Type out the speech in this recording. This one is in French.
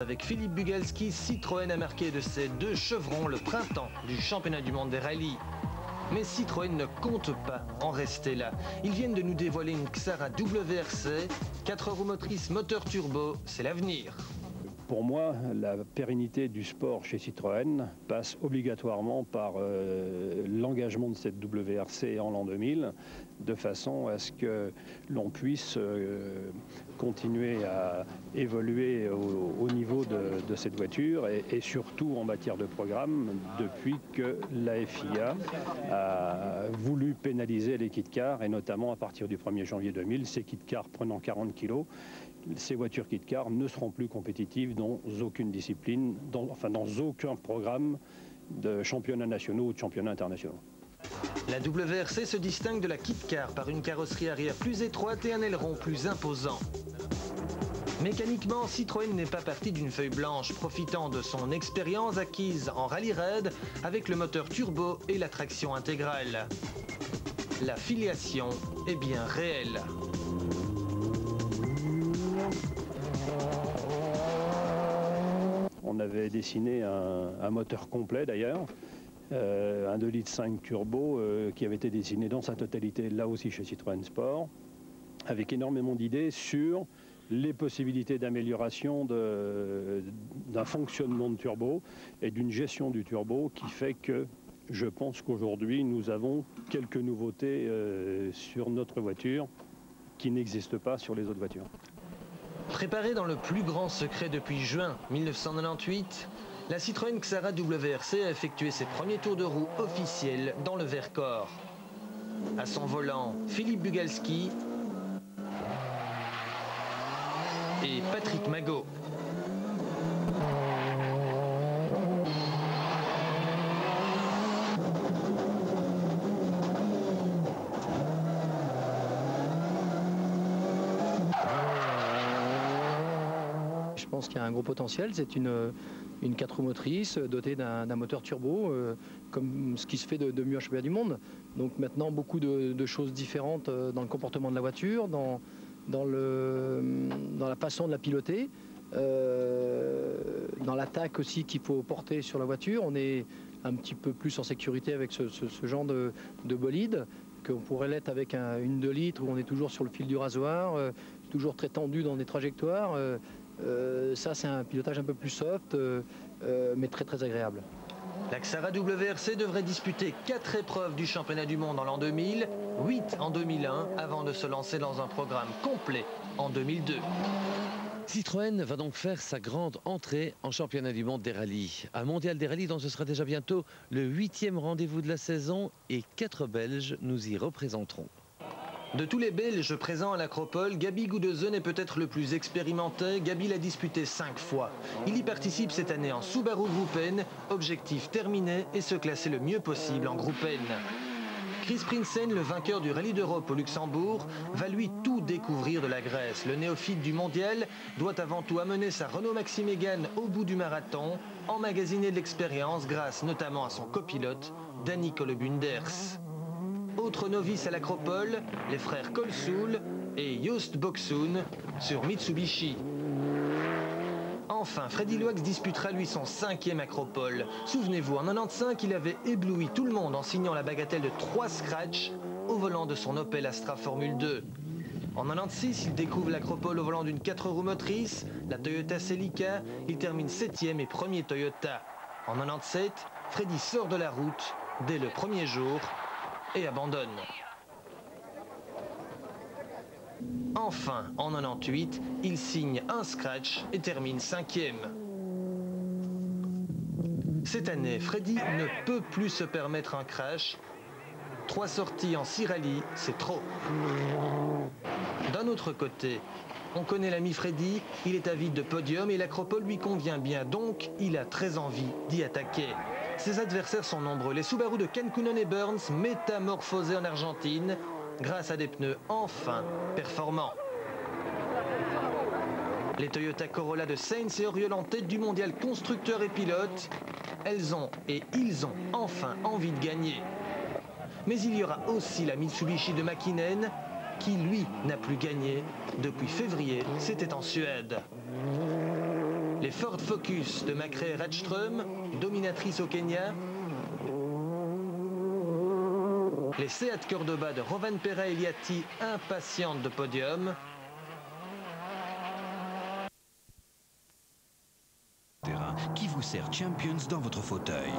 Avec Philippe Bugalski, Citroën a marqué de ses deux chevrons le printemps du championnat du monde des rallyes. Mais Citroën ne compte pas en rester là. Ils viennent de nous dévoiler une Xara WRC, 4 roues motrices moteur turbo, c'est l'avenir. Pour moi, la pérennité du sport chez Citroën passe obligatoirement par l'engagement de cette WRC en l'an 2000, de façon à ce que l'on puisse continuer à évoluer au niveau de cette voiture et surtout en matière de programme, depuis que la FIA a voulu pénaliser les kit-cars, et notamment à partir du 1er janvier 2000, ces kit-cars prenant 40 kg. Ces voitures kit-car ne seront plus compétitives dans aucune discipline, dans aucun programme de championnats nationaux ou de championnats internationaux. La WRC se distingue de la kit-car par une carrosserie arrière plus étroite et un aileron plus imposant. Mécaniquement, Citroën n'est pas parti d'une feuille blanche, profitant de son expérience acquise en rallye raid avec le moteur turbo et la traction intégrale. La filiation est bien réelle. On avait dessiné un moteur complet d'ailleurs, un 2,5 litres turbo qui avait été dessiné dans sa totalité là aussi chez Citroën Sport, avec énormément d'idées sur les possibilités d'amélioration d'un fonctionnement de turbo et d'une gestion du turbo qui fait que je pense qu'aujourd'hui nous avons quelques nouveautés sur notre voiture qui n'existent pas sur les autres voitures. Préparée dans le plus grand secret depuis juin 1998, la Citroën Xara WRC a effectué ses premiers tours de roue officiels dans le Vercors. À son volant, Philippe Bugalski et Patrick Magot. Je pense qu'il y a un gros potentiel. C'est une 4 roues motrices dotée d'un moteur turbo, comme ce qui se fait de mieux en championnat du monde. Donc maintenant, beaucoup de choses différentes dans le comportement de la voiture, dans la façon de la piloter, dans l'attaque aussi qu'il faut porter sur la voiture. On est un petit peu plus en sécurité avec ce genre de bolide qu'on pourrait l'être avec une 2 litres où on est toujours sur le fil du rasoir, toujours très tendu dans des trajectoires. Ça, c'est un pilotage un peu plus soft, mais très très agréable. La Xara WRC devrait disputer 4 épreuves du championnat du monde en l'an 2000, 8 en 2001, avant de se lancer dans un programme complet en 2002. Citroën va donc faire sa grande entrée en championnat du monde des rallyes. Un mondial des rallyes dont ce sera déjà bientôt le 8e rendez-vous de la saison, et 4 Belges nous y représenteront. De tous les Belges présents à l'Acropole, Gabi Goudeuzen est peut-être le plus expérimenté. Gabi l'a disputé 5 fois. Il y participe cette année en Subaru Group N, objectif terminé et se classer le mieux possible en Group N. Chris Prinsen, le vainqueur du Rallye d'Europe au Luxembourg, va lui tout découvrir de la Grèce. Le néophyte du mondial doit avant tout amener sa Renault Maxi Mégane au bout du marathon, emmagasiner de l'expérience grâce notamment à son copilote, Danny Kolebunders. Autres novices à l'Acropole, les frères Kolsoul et Joost Boksoen sur Mitsubishi. Enfin, Freddy Loax disputera lui son 5e Acropole. Souvenez-vous, en 95, il avait ébloui tout le monde en signant la bagatelle de 3 scratchs au volant de son Opel Astra Formule 2. En 96, il découvre l'Acropole au volant d'une 4 roues motrices, la Toyota Celica. Il termine 7e et 1er Toyota. En 97, Freddy sort de la route dès le premier jour et abandonne. Enfin, en 98, il signe un scratch et termine 5e. Cette année, Freddy ne peut plus se permettre un crash. 3 sorties en 6 rallyes, c'est trop. D'un autre côté, on connaît l'ami Freddy, il est avide de podium et l'Acropole lui convient bien, donc il a très envie d'y attaquer. Ses adversaires sont nombreux, les Subaru de Kenkunen et Burns, métamorphosés en Argentine, grâce à des pneus enfin performants. Les Toyota Corolla de Sainz et Oriol en tête du mondial constructeurs et pilotes, elles ont et ils ont enfin envie de gagner. Mais il y aura aussi la Mitsubishi de Mäkinen, qui lui n'a plus gagné depuis février, c'était en Suède. Les Ford Focus de Macrae Redström, dominatrice au Kenya. Les Seat Cordoba de Rovanperä Eliatti, impatiente de podium. Qui vous sert Champions dans votre fauteuil.